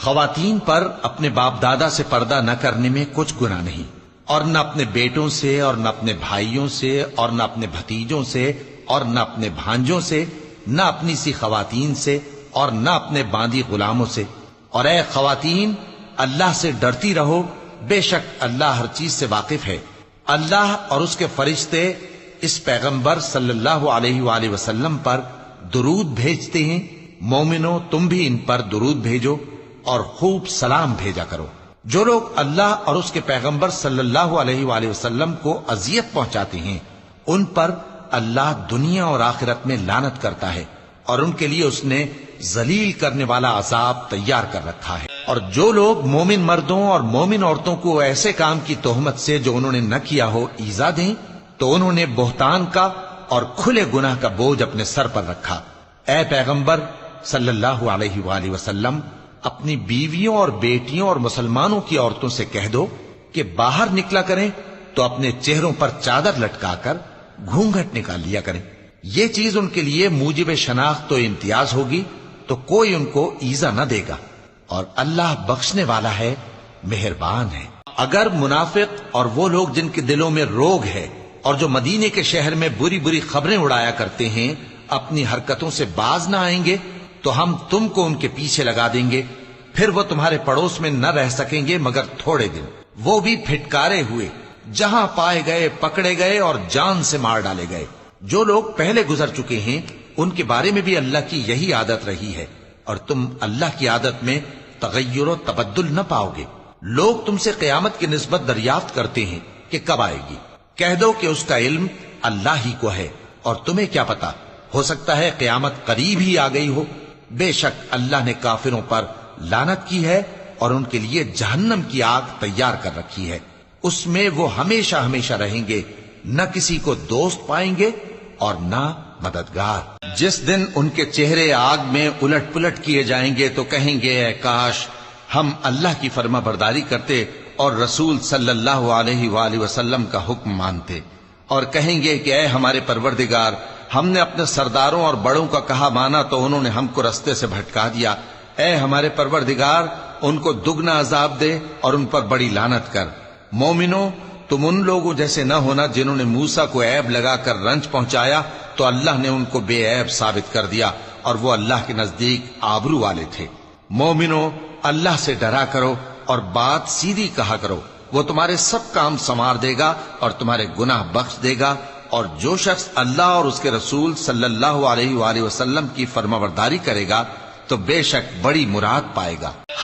خواتین پر اپنے باپ دادا سے پردہ نہ کرنے میں کچھ گناہ نہیں، اور نہ اپنے بیٹوں سے، اور نہ اپنے بھائیوں سے، اور نہ اپنے بھتیجوں سے، اور نہ اپنے بھانجوں سے، نہ اپنی سی خواتین سے، اور نہ اپنے باندی غلاموں سے۔ اور اے خواتین، اللہ سے ڈرتی رہو، بے شک اللہ ہر چیز سے واقف ہے۔ اللہ اور اس کے فرشتے اس پیغمبر صلی اللہ علیہ وآلہ وسلم پر درود بھیجتے ہیں۔ مومنو، تم بھی ان پر درود بھیجو اور خوب سلام بھیجا کرو۔ جو لوگ اللہ اور اس کے پیغمبر صلی اللہ علیہ وآلہ وسلم کو اذیت پہنچاتے ہیں، ان پر اللہ دنیا اور آخرت میں لعنت کرتا ہے، اور ان کے لیے اس نے ذلیل کرنے والا عذاب تیار کر رکھا ہے۔ اور جو لوگ مومن مردوں اور مومن عورتوں کو ایسے کام کی تہمت سے جو انہوں نے نہ کیا ہو ایذا دیں، تو انہوں نے بہتان کا اور کھلے گناہ کا بوجھ اپنے سر پر رکھا۔ اے پیغمبر صلی اللہ علیہ وآلہ وسلم، اپنی بیویوں اور بیٹیوں اور مسلمانوں کی عورتوں سے کہہ دو کہ باہر نکلا کریں تو اپنے چہروں پر چادر لٹکا کر گھونگھٹ نکال لیا کریں۔ یہ چیز ان کے لیے موجب شناخت و امتیاز ہوگی، تو کوئی ان کو ایذا نہ دے گا، اور اللہ بخشنے والا ہے، مہربان ہے۔ اگر منافق اور وہ لوگ جن کے دلوں میں روگ ہے اور جو مدینے کے شہر میں بری بری خبریں اڑایا کرتے ہیں اپنی حرکتوں سے باز نہ آئیں گے، تو ہم تم کو ان کے پیچھے لگا دیں گے، پھر وہ تمہارے پڑوس میں نہ رہ سکیں گے مگر تھوڑے دن، وہ بھی پھٹکارے ہوئے، جہاں پائے گئے پکڑے گئے اور جان سے مار ڈالے گئے۔ جو لوگ پہلے گزر چکے ہیں ان کے بارے میں بھی اللہ کی یہی عادت رہی ہے، اور تم اللہ کی عادت میں تغیر و تبدل نہ پاؤ گے۔ لوگ تم سے قیامت کی نسبت دریافت کرتے ہیں کہ کب آئے گی، کہہ دو کہ اس کا علم اللہ ہی کو ہے، اور تمہیں کیا پتا، ہو سکتا ہے قیامت قریب ہی آ گئی ہو۔ بے شک اللہ نے کافروں پر لعنت کی ہے اور ان کے لیے جہنم کی آگ تیار کر رکھی ہے، اس میں وہ ہمیشہ ہمیشہ رہیں گے، نہ کسی کو دوست پائیں گے اور نہ مددگار۔ جس دن ان کے چہرے آگ میں الٹ پلٹ کیے جائیں گے تو کہیں گے اے کاش ہم اللہ کی فرما برداری کرتے اور رسول صلی اللہ علیہ وآلہ وسلم کا حکم مانتے، اور کہیں گے کہ اے ہمارے پروردگار، ہم نے اپنے سرداروں اور بڑوں کا کہا مانا تو انہوں نے ہم کو رستے سے بھٹکا دیا۔ اے ہمارے پروردگار، ان کو دگنا عذاب دے اور ان پر بڑی لعنت کر۔ مومنو، تم ان لوگوں جیسے نہ ہونا جنہوں نے موسیٰ کو عیب لگا کر رنج پہنچایا تو اللہ نے ان کو بے عیب ثابت کر دیا، اور وہ اللہ کے نزدیک آبرو والے تھے۔ مومنو، اللہ سے ڈرا کرو اور بات سیدھی کہا کرو، وہ تمہارے سب کام سنوار دے گا اور تمہارے گناہ بخش دے گا۔ اور جو شخص اللہ اور اس کے رسول صلی اللہ علیہ وآلہ وسلم کی فرمانبرداری کرے گا تو بے شک بڑی مراد پائے گا۔